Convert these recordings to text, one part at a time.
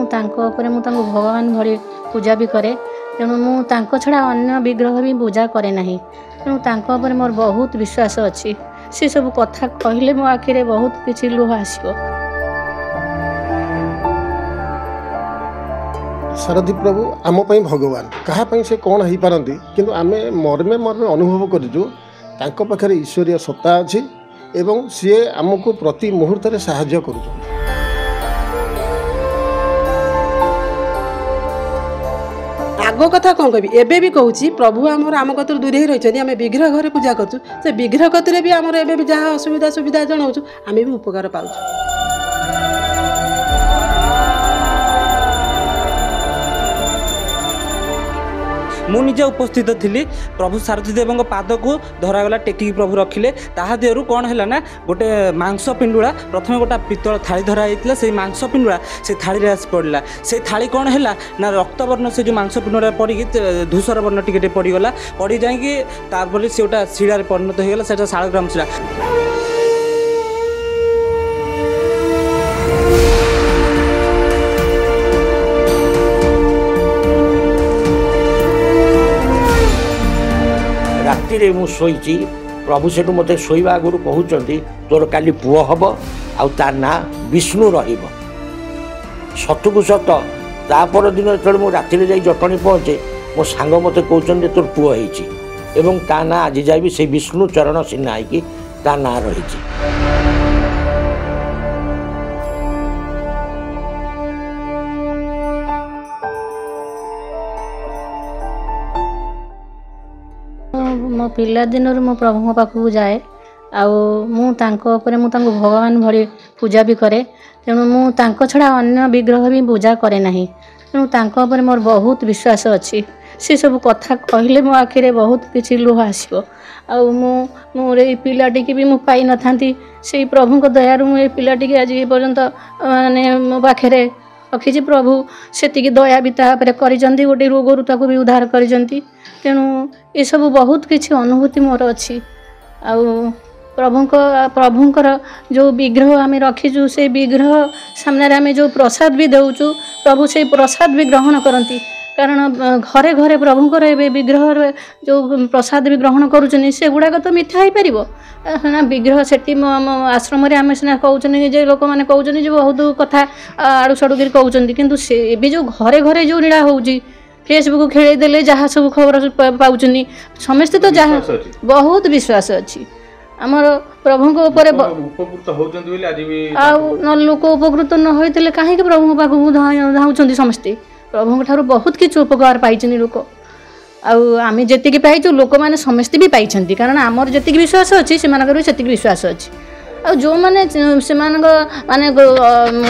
भगवान भली पूजा भी करे तेणु मुझे छड़ा अन्य विग्रह भी पूजा करे नहीं तेणु मोर बहुत विश्वास अच्छी सी सब कथा कहले मो आखिरे बहुत किसी लुह आसो। सारथी प्रभु आम भगवान क्या से कौन हो पारती किंतु आम मर्मे मर्मे अनुभव करूँ पाखे ईश्वरीय सत्ता अच्छी एवं सी आमको प्रति मुहूर्त साहाय्य कर। आग कथा कौन कह एबे भी कहूँ प्रभु आमर आम कतर दूरे ही रही आम विग्रह घरे पूजा करूँ से विग्रह कतरे भी आमर एबे भी जहाँ असुविधा सुविधा जनाऊँ आम भी उपकार पाऊँ। मु निजे उपस्थित थी प्रभु सारथी देव पाद को धरागला टेकी प्रभु रखिले ताहा देहरु कौन है ना गोटे मांस पिंडुड़ा प्रथम गोटा पितल थाली धरा होता से मांस पिंडुड़ा से थाली आस पड़ा से थाली कौन है ना रक्तवर्ण से जो मांस पिंडुड़ा पड़ी धूसर वर्ण टिके पड़गला पड़ जापर से गोटा शिड़ा परिणत होगा से शालग्राम शिड़ा। राति मु शोची प्रभु से मत शोवा आगु कहते तोर काली पुओ हम आर ना विष्णु रतु सत तापर दिन जो राति जा जटणी पहुँचे मो सांग मत कहते तोर पुओ हो ता ना आज जाए से विष्णु चरण सिन्हा ता ना रही। मो पिला दिन मो प्रभु पाखक जाए भगवान भली पूजा भी करे तेणु मुझे छड़ा अन्य विग्रह भी पूजा करे नहीं तेणु मोर बहुत विश्वास अच्छी सी सब कथा कहले मो आखिरे बहुत किसी लुह आसो मोर ये पिलाटी भी मु पाई न था से प्रभु दयारू मुझे पिलाटी आज पर्यंत माने मो पाखे रखी प्रभु से दया भी तापर कर गोटे रोगरू भी उद्धार कर तेणु ये सब बहुत किसी अनुभूति मोर अच्छी प्रभुंकर जो विग्रह आम रखीचु से विग्रह सामने आम जो प्रसाद भी देचु प्रभु से प्रसाद भी ग्रहण करती कारण घरे घरे प्रभुंकर ए विग्रह जो प्रसाद भी ग्रहण करुँच से गुड़ाक तो मिथ्या हो पार ना विग्रह से आश्रम आम सीना कहते लोक मैंने कहते बहुत कथा आड़ू साड़ू कर कहते कितु से जो घरे घरे जो लीला हो फेसबुक खेलदेले जहाँ सब खबर पाँच समस्ते तो जहाँ बहुत विश्वास अच्छी आमर प्रभु उपकृत न लोक उपकृत न होते कहीं प्रभु पाखक धाऊँ समस्ते प्रभु ठार बहुत किसी उपकार पाई लोक आम जी पाइचु लोक मैंने समस्ते भी पाई कारण आमर जी विश्वास अच्छी से विश्वास अच्छी आ जो मैंने से माने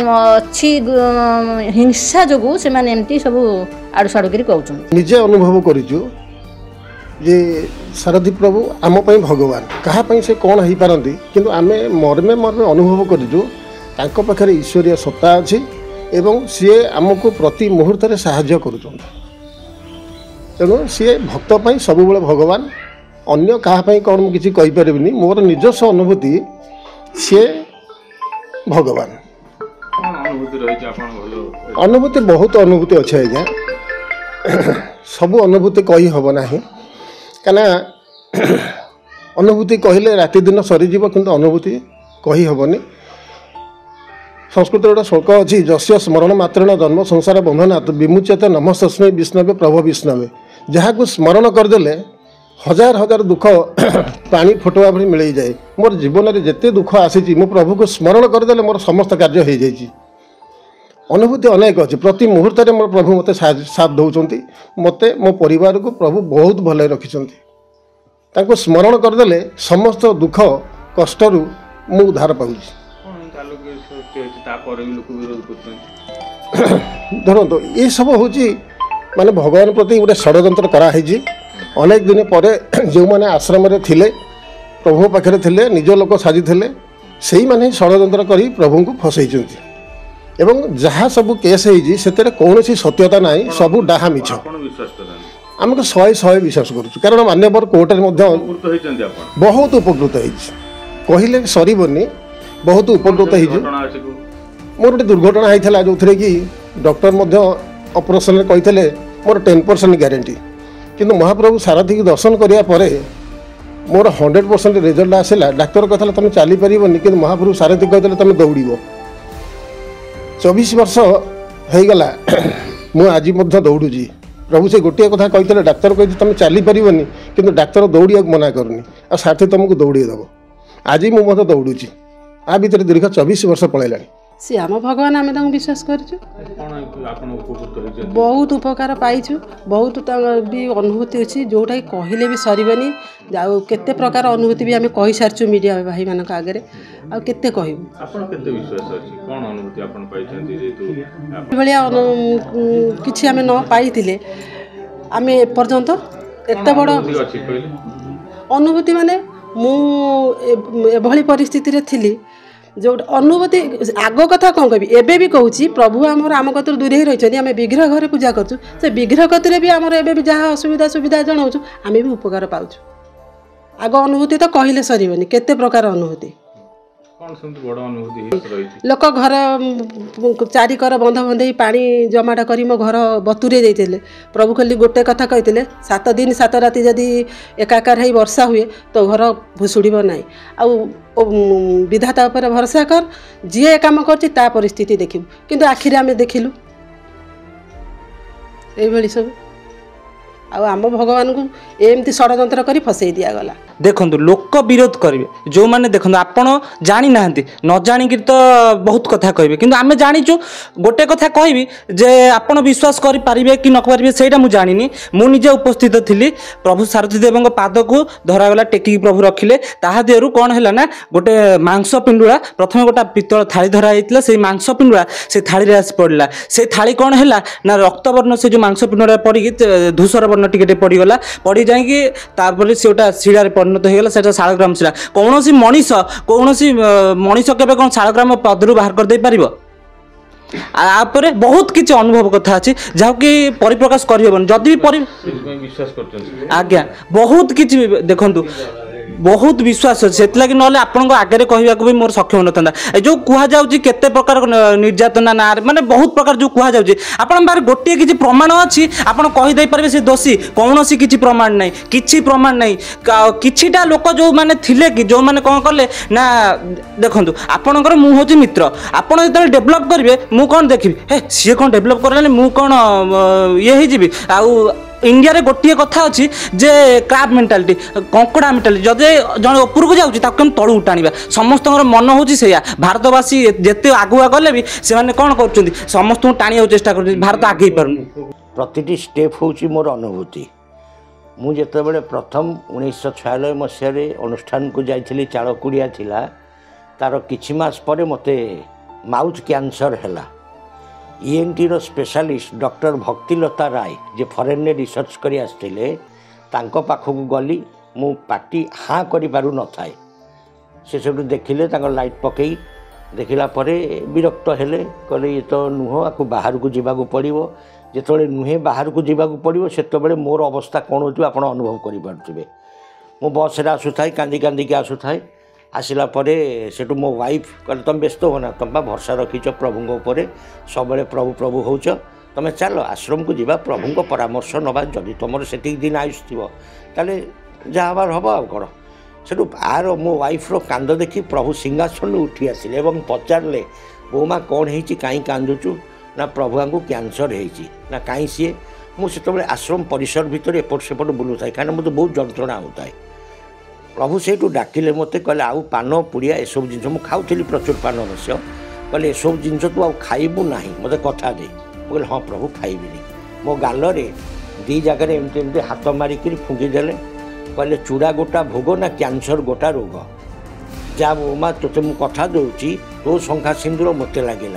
अच्छी हिंसा जो से माने एमती सब आड़ू साड़ू कर कहते निजे अनुभव करूँ जे सारथी प्रभु आम भगवान क्या से कौन हो पारती किंतु आम मर्मे मर्मे अनुभव करूँ पाखे ईश्वरीय सत्ता अच्छी एवं सी आमको प्रति मुहूर्त साहाय्य कर तेणु सी भक्त सब भगवान अन्य क्या कौन किसी कहीपरि मोर निजस्व अनुभूति सी भगवान अनुभूति बहुत अनुभूति अच्छे आज्ञा सब अनुभूति कही हम ना कहीं अनुभूति कहले राति दिन सरीज किंतु अनुभूति कही हेनी संस्कृत गोटे श्लोक अच्छी जस्य स्मरण मात्रेण जन्म संसार बंधनात् विमुच्यते नमस्तस्मै विष्णवे प्रभु विष्णवे जहाँ स्मरण करदे हजार हजार दुख पानी फुटवा भली मिल जाए मोर जीवन में जिते दुख आसी मो प्रभु को स्मरण करदे मोर समस्त कार्य हो जाए अनुभूति अनेक अच्छी प्रति मुहूर्त में मोर प्रभु मत साथ दौरान मत मो परिवार को प्रभु बहुत भले रखिंट स्मरण करदे समस्त दुख कष्ट मु उद्धार पाऊँ धरत ये सब हूँ माने भगवान प्रति गोटे षड्यंत्र कराई अनेक दिन पर जो मैंने आश्रम थिले प्रभु पाखे थिले निज लोक साजी से मैंने षड्यंत्र कर प्रभु को फसई एवं जहाँ सब केस होती कौन सत्यता ना सब डाहा मिछ आम तो 100 विश्वास करुँ कारण मान्यवर कोर्टे बहुत उपकृत कहले सरबनी बहुत उपकृत मोर गोटे दुर्घटना होता जो थे कि डॉक्टर मध्य ऑपरेशन कहते मोर 10% ग्यारंटी किंतु महाप्रभु सारथी की दर्शन करिया परे मोर 100% रिजल्ट आसला। डाक्तर कहता तुम चली पारनी कि महाप्रभु सारथी कहते तुम दौड़ 24 वर्ष हो गला मु आज दौड़ुची। प्रभु से गोटे कथा कहते डाक्तर कहते तुम चली पारनी कि डाक्तर दौड़ा मना करनी आ सारथी तुमको दौड़ी देव। आज मुझे दौड़ुची आ भर दीर्घ 24 वर्ष पलैला। सी आम भगवान आम विश्वास कर बहुत उपकार पाइछु बहुत भी अनुभूति अच्छी जोटा कहले भी सरबनी केते प्रकार अनुभूति भी आम कही सारी मीडिया भाई मान आगे आते कहूँ कि आम न पाई आम एपर्यंत एत बड़ अनुभूति माने मुझे परिस्थिति थी जो अनुभूति आग कथा कौन कह एबे भी कहूँ प्रभु आम कतर दूरे ही रही आम विग्रह घरे पूजा करूँ से विग्रह कतिर भी आमर एबे भी जहाँ असुविधा सुविधा जनाऊँ आम भी उपकार पाऊँ। आग अनुभूति तो कहले सरबनी केते प्रकार अनुभूति लोक घर चारिकर बंध बंधे पानी जमाटा कर मो घर बतुरे जाते प्रभु खाली गोटे कथा कहते 7 दिन 7 राति जदि एकाकार हो वर्षा हुए तो घर भुशुड़ब ना आ विधाता उपर भरोसा कर जी काम कर परिस्थिति देखू किंतु आखिरी आम देखिलु ये सब आम भगवान को एमती षड्यंत्र कर फसई दिगला। देखो लोक विरोध करेंगे जो मैंने देखो आपण जानी ना न जाणिक तो बहुत कथा कहे कि आम जाचु गोटे कथा कहबी जे आपण विश्वास करें कि न करेंगे से मुझे जानी मुझे उपस्थित थी प्रभु सारथी देव पाद को धरागला टेकिक प्रभु रखिले देहरु कौन है ना गोटे मांस पिंडुला प्रथम गोटा पितल थाली धरा से मांस पिंडुला से थाली आस पड़ा से थाली कौन है ना रक्तवर्ण से जो मांस पिंडुला पड़ी धूसर वर्ण टिके पड़गला पड़ जापर से गोटा शिड़ा परिणत होगा से शालग्राम शिला कौन मनीष केवे कौन शालग्राम पदरू बाहर कर दे पारिबो आपरे बहुत किसी अनुभव कथा अच्छी जहाँ कि परिप्रकाश करहबन जदि भी आज्ञा बहुत किसी देखु बहुत विश्वास अच्छे से ना आपण आगे कहवाक भी मोर सक्षम न था जो कहुच्छी केते प्रकार निर्यातना ना माने बहुत प्रकार जो कहुच्छी आपण बाहर गोटे किसी प्रमाण अच्छी आपड़ कहीदे पारे से दोषी कौन सी किसी प्रमाण नहीं किसी प्रमाण नहीं किछिटा लोक जो मैंने थिले कि जो मैंने कौन कले ना देखो आपणकर मु हूँ मित्र आपड़ जो डेभलप करेंगे मु कौन देखी हे सी कौन डेभलप कर मु कौन ये होजी आउ इंडिया रे गोटे कथा अच्छी जे क्राब मेंटालिटी कंकड़ा मेंटालिटी जदि जन ऊपर को जाऊँगी ताकि तलू टाणा समस्त मन हूँ से भारतवासी जिते आगुआ गले भी से कौन कर समस्त टाणी चेष्टा कर भारत आगे पार प्रति स्टेप हूँ मोर अनुभूति मुझे प्रथम 1996 मसीह अनुष्ठान को जाइली चालकुड़िया थिला तार किछि मास परे मते माउथ कैंसर है ENT रो स्पेशलिस्ट डॉक्टर भक्तिलता राय जे फॉरेन ने रिसर्च करी आसथिले तांको पाखक गली मु पार्टी हाँ करि पारु न थाए से सब देखिले तांको लाइट पकई देखिला परे विरक्त हेले कहले ये तो नुह आकु बाहर को जीवाकू पड़िबो जेतबेले नुहे बाहर को जीवाकू पड़िबो सेतबेले मोर अवस्था कोन होतु आपण अनुभव करि पारथिबे मु बस रे आसुथाय कांदी कांदी के आसुथाय आसला परे सेटू मो वाइफ कहले तुम व्यस्त हो ना तुम भरसा रखीच प्रभु उपर सब प्रभु प्रभु होच तुम चल आश्रम को जीवा प्रभु परामर्श नवा जदि तुम से दिन आयुष थी ताले जहाँ हम आ कौन सेटू आर मो वाइफ रो कांद देखी प्रभु सिंहासन उठी आसिले और पचारे बोमा कौन है कहीं कांदुचु ना प्रभु को कैंसर है कहीं सी मुझे आश्रम परिसर भितर एपट सेपट बुलू था कहीं मुझे बहुत जंत्रणा होता है प्रभु से डाकिले मत कहले आउ पान पुड़िया एसब जिन मुझे खाऊली प्रचुर पान रस कहले एसब जिन तू आईबू ना मत कथा दे कहले हाँ प्रभु खाइबी मो गालरे दी जगह एमती एमती हाथ मारिक फुंकीदेले कहले चूड़ा गोटा भोग ना कैंसर गोटा रोग जा बोमा तोते मु कथा दूची तो शंखा सिंदूर मत लगे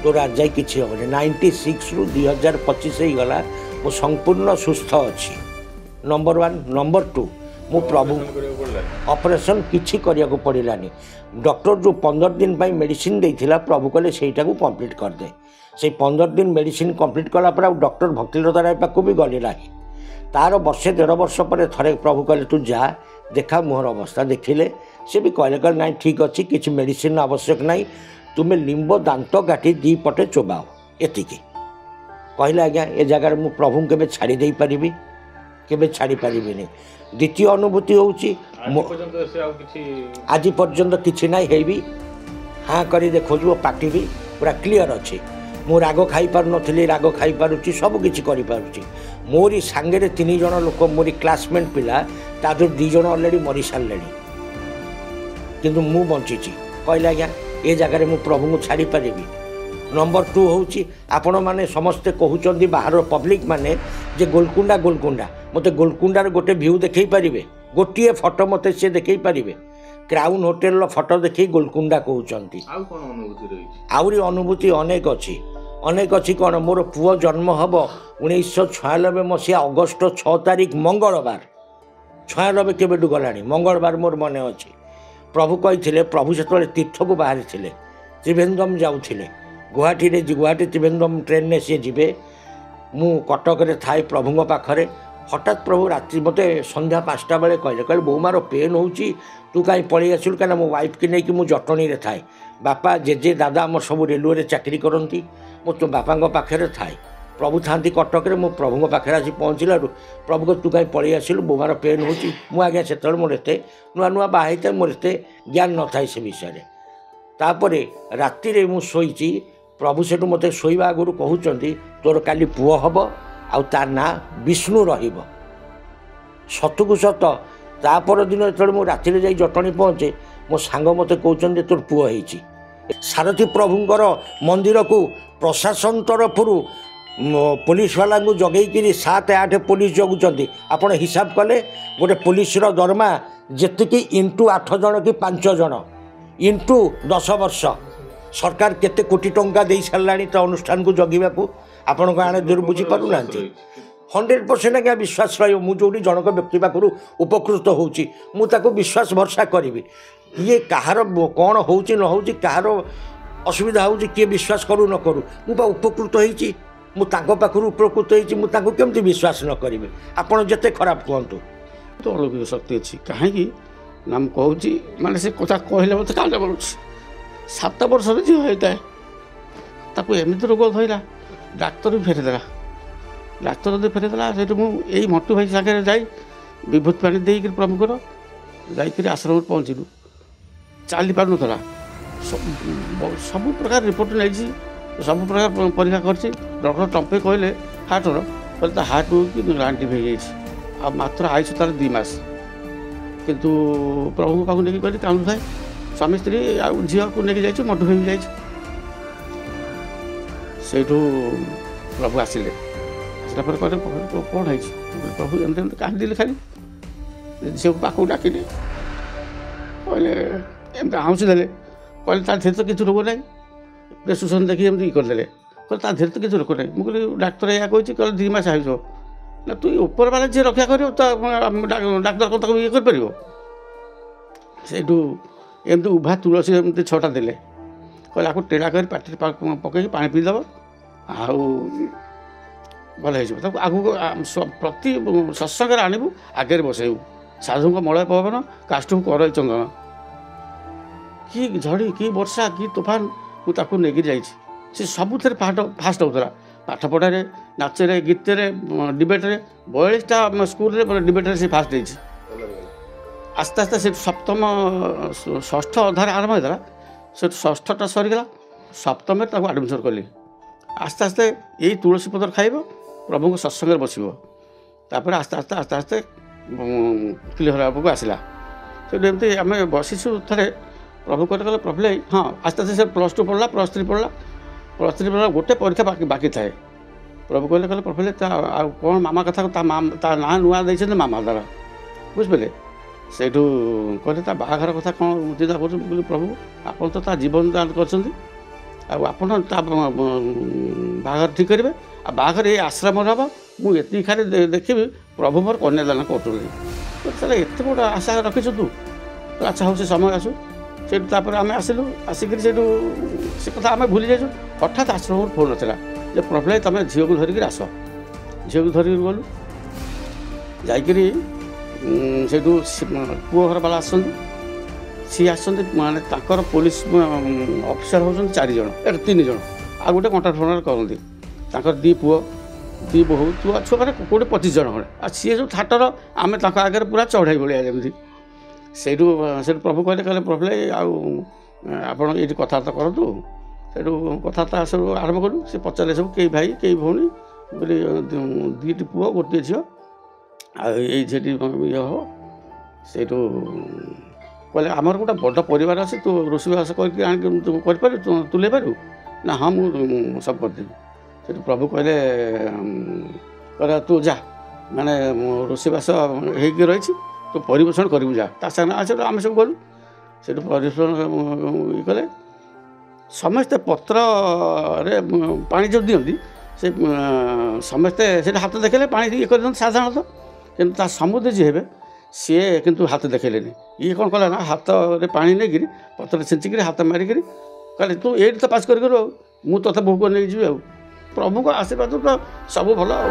तोर आज जाए कि 96 रु 2025 हो गला मो संपूर्ण सुस्थ अच्छी नंबर 1 नंबर 2 मु प्रभु ऑपरेशन किछि करिया को पड़िलानी डॉक्टर जो 15 दिन पाई मेडिसिन देइथिला प्रभु कहले सेटा को कंप्लीट कर दे से 15 दिन मेडिसिन कंप्लीट कला पर डॉक्टर भक्तिलता राय पाक भी गले नाही तार वर्षे 1.5 वर्ष पर थरे प्रभु कहले तू जा देखा मोहर अवस्था देखिले से भी कहले ना ठीक अच्छी किछि मेडिसिन आवश्यक नहीं तुम्हें लिंब दांत काटी दी पटे चोबाओ एतिकी कहले आज्ञा ए जगार मु प्रभु केबे छाड़ी दे पारिबी केबे छाड़ी पारिबिनी। द्वितीय अनुभूति होउची आज पर्यंत किछि नाही हेबी हाँ करी देखो पार्टी भी पूरा क्लीयर अच्छे मु राग खाई पार नथिली राग खाई पारुची सब किछि करि पारुची। मोरी सांगे 3 जण लोक मोरी क्लासमेट पिला तादर 2 जण ऑलरेडी मरी सारलेनी किंतु मु बंचीची कहले आज्ञा ए जगार मु प्रभु को छाड़ी पारिबी। नंबर 2 होउची आपण माने समस्ते कहउचंदी बाहर पब्लिक माने जे गोलकुंडा गोलकुंडा मते गोलकुंडार गोटे व्यू देखै पारिबे गोटिए फोटो मते से देखै पारिबे क्राउन होटेल रो फोटो देखै गोलकुंडा कहउचंती। आउरी अनुभूति अनेक अच्छी कौन मोर पुओ जन्म हम 1996 मसीहा अगस्ट 6 तारिख मंगलवार 96 केबेटू गलानी मंगलवार मोर मन अच्छी प्रभु कही प्रभु से तीर्थ को बाहरी थे त्रिवेंद्रम जाऊे गुवाहाटी त्रिवेंद्रम ट्रेन ने सी जी मु कटक थाए प्रभु पाखरे हठात प्रभु रात्रि मत संध्या 5टा बेले कहले बोमार पेन होची तू कहीं पलि आसलु कहीं मो वाइफ की नहीं मुझे जटनी रे थाए बापा जेजे दादा आम सब रेलवे चाकरी करती मो तो बापा पाखे थाए प्रभु था कटक मो प्रभु पाखे आसी पहुँचल प्रभु को तू कहीं पलि आसलु बोमार पेन होची मुझे से मोर एत नुआ नुआ बाहर मोर एत ज्ञान न थाए से विषय तापर राति मु शोची प्रभु से मत शोवा आगु कहते तोर काली पुओ हम आउ तार ना विष्णु रहिब सतुकु सत तापर दिन जो राति जाई जटणी पहुँचे मो सांग मत कहते तोर पुओ होती सारथी प्रभुंर मंदिर को प्रशासन तरफ पुलिस वाला जगैकि 7-8 पुलिस जगुंट आप हिसाब कले गोटे पुलिस दरमा जी इंटू 8 जन कि 5 जन इंटू 10 वर्ष सरकार केते कोटी टंका दे सारा तो अनुष्ठान को जगवा को आपण आने दूर बुझीपार ना 100% आज्ञा विश्वास रही जनक व्यक्ति पाखु उपकृत होची विश्वास भरसा करी किए कहार कौन हो कहार असुविधा हो किए विश्वास करू न करू मुझे उपकृत होती मुझे उपकृत होती विश्वास न करी आपड़ जिते खराब कहतु तो अलौकिक शक्ति अच्छी कहीं ना मुझे मानने से कथा कहले मत कांड पड़ू 7 वर्ष झील होता है एमती रोग धरला डाक्तर भी फेरीदेला डाक्तर जो फेरीदेला से मुझे मटू भाई सागर जाई विभूति पानी देकर प्रमुखर जाकर आश्रम पहुँचलु चली पार ना सब प्रकार रिपोर्ट नहीं सब प्रकार परीक्षा कर डॉक्टर टंपे कहले हार्टर कहते हार्ट कि आंटी हो आ मात्र आयुष तार 2 मास किंतु प्रभु पाक नहीं कहली काउंट थाए स्वामी स्त्री झील को लेकिन जाइए मटू भाई भी से प्रभु आसिले आसला कहते कौन है प्रभु एमती कांदी खाली झील को पाक डाक कहले एमती आउँसी देले कहले तार तो किसी रोग ना प्रेसक्रिप्शन देखिए एमती करदे कहते तार तो किसी रोग ना मुझे डाक्तर या कही कह 2 मास आयुष ना तु ऊपर वाला जी रक्षा कर डाक्तर को ये कर एमती उभा तुलसी एमती 6टा देले कहले आपको टेढ़ा कर पाटी पकई पानी पीदेव आउ भल हो आगू प्रति सत्संग आणबू आगे बसैबू साधु मलय पवन काष्ट कर चंदन कि झड़ी कि वर्षा कि तूफान मुझे नहीं जाइए सी सब फास्ट होता पाठ पढ़ारे नाचरे गीतरे डिबेट्रे 42टा स्कूल डिबेट्रे से फास्ट होती आस्ते आस्ते से सप्तम 6ठ अधार आरंभ होता से 6ठटा सरीगला सप्तम आडमिशन कली आस्ते आस्ते यही तुलसी पत्र खाइब प्रभु को सत्संग बसर आस्ते आस्ते आस्ते आस्ते क्लियर होगा आसला से आम बसीचु थे प्रभु कहते प्रभु हाँ आस्ते आस्ते से +2 पढ़ला +3 पढ़ला गोटे परीक्षा बाकी थाए प्रभु कहले प्रभु कौन मामा कथा ता ना नुआ देते मामा द्वारा बुझे से कहते बाहाघर कथा कौन चिंता कर प्रभु आप तो जीवन दान कर बाहाघर ठीक करेंगे आ बाहाघर ये आश्रम हम मुझे खाली देखी प्रभु मोर कन्यादान कर एत बड़ आशा रखीचु तू तो अच्छा हो समय आसू से आम आसलु आसिक से कथा आम भूली जाइए हठात आश्रम फोन नाला जे प्रभु तुम झील को धरिक आस झील को धरिक गलु जाकि से पुओ घर वाला सी माने पुलिस ऑफिसर होती 4 जन 3 जन आ गोटे कंट्राक्ट फंडार करती ତାଙ୍କର 2 ପୁଅ 2 ବୋହୂ ଛୁଆ ମାନେ 20-25 ଜଣ ଖଣ୍ଡେ। ଆଉ ସିଏ ଯେଉଁ ଥାଟର ଆମେ ତାଙ୍କ ଆଗରେ ପୁରା ଚଢ଼େଇ ଭଳିଆ ଯେମିତି। ସେଇଠୁ ପ୍ରଭୁ କହିଲେ ପ୍ରଭୁ ଆଉ ଆପଣ ଏଇଠି କଥାବାର୍ତ୍ତା କରନ୍ତୁ। ସେଇଠୁ କଥାବାର୍ତ୍ତା ସବୁ ଆରମ୍ଭ କଲୁ। ସେ ପଚାରିଲେ ସବୁ କେହି ଭାଇ କେହି ଭଉଣୀ ବୋଲି 2ଟି ପୁଅ 1ଟିଏ ଝିଅ ଆଉ ଏଇ ଝିଅଟି ଇଏ ହେବ। ସେଇଠୁ କହିଲେ ଆମର ଗୋଟେ ବଡ଼ ପରିବାର ଅଛି ତୁ ରୋଷେଇବାସ କରିକି ଆଣିକି ତୁ କରିପାରିବୁ ତୁଲେଇ ପାରିବୁ ନା ହଁ ମୁଁ ସବୁ କରିଦେବି। ସେଠୁ ପ୍ରଭୁ କହିଲେ ତୁ ଯା ମାନେ ରୋଷେଇବାସ ହେଇକି ରହିଛି ତୁ ପରିବେଷଣ କରିବୁ ଯା ତା ସାଙ୍ଗେ ସେଠୁ ଆମେ ସବୁ ଗଲୁ। ସେଠୁ ପରିବେଷଣ ଇଏ କଲେ ସମସ୍ତେ ପତ୍ରରେ ପାଣି ଯେଉଁ ଦିଅନ୍ତି ସେ ସମସ୍ତେ ସେଠି ହାତ ଦେଖେଇଲେ ପାଣି ଇଏ କରିଦିଅନ୍ତି ସାଧାରଣତଃ। କିନ୍ତୁ ତା ସମୁଦ୍ର ଯିଏ ହେବେ ସିଏ କିନ୍ତୁ ହାତ ଦେଖେଇଲେନି। ଇଏ କ'ଣ କଲା ନା ହାତରେ ପାଣି ନେଇକିରି ପତ୍ରରେ ଛିଞ୍ଚିକିରି ହାତ ମାରିକିରି କହିଲେ ତୁ ଏଇଠି ତ ପାସ୍ କରିକରୁ ଆଉ ମୁଁ ତୋତେ ବୋହୂ କରି ନେଇକି ଯିବି ଆଉ। ପ୍ରଭୁଙ୍କ ଆଶୀର୍ବାଦ ତ ସବୁ ଭଲ ଆଉ।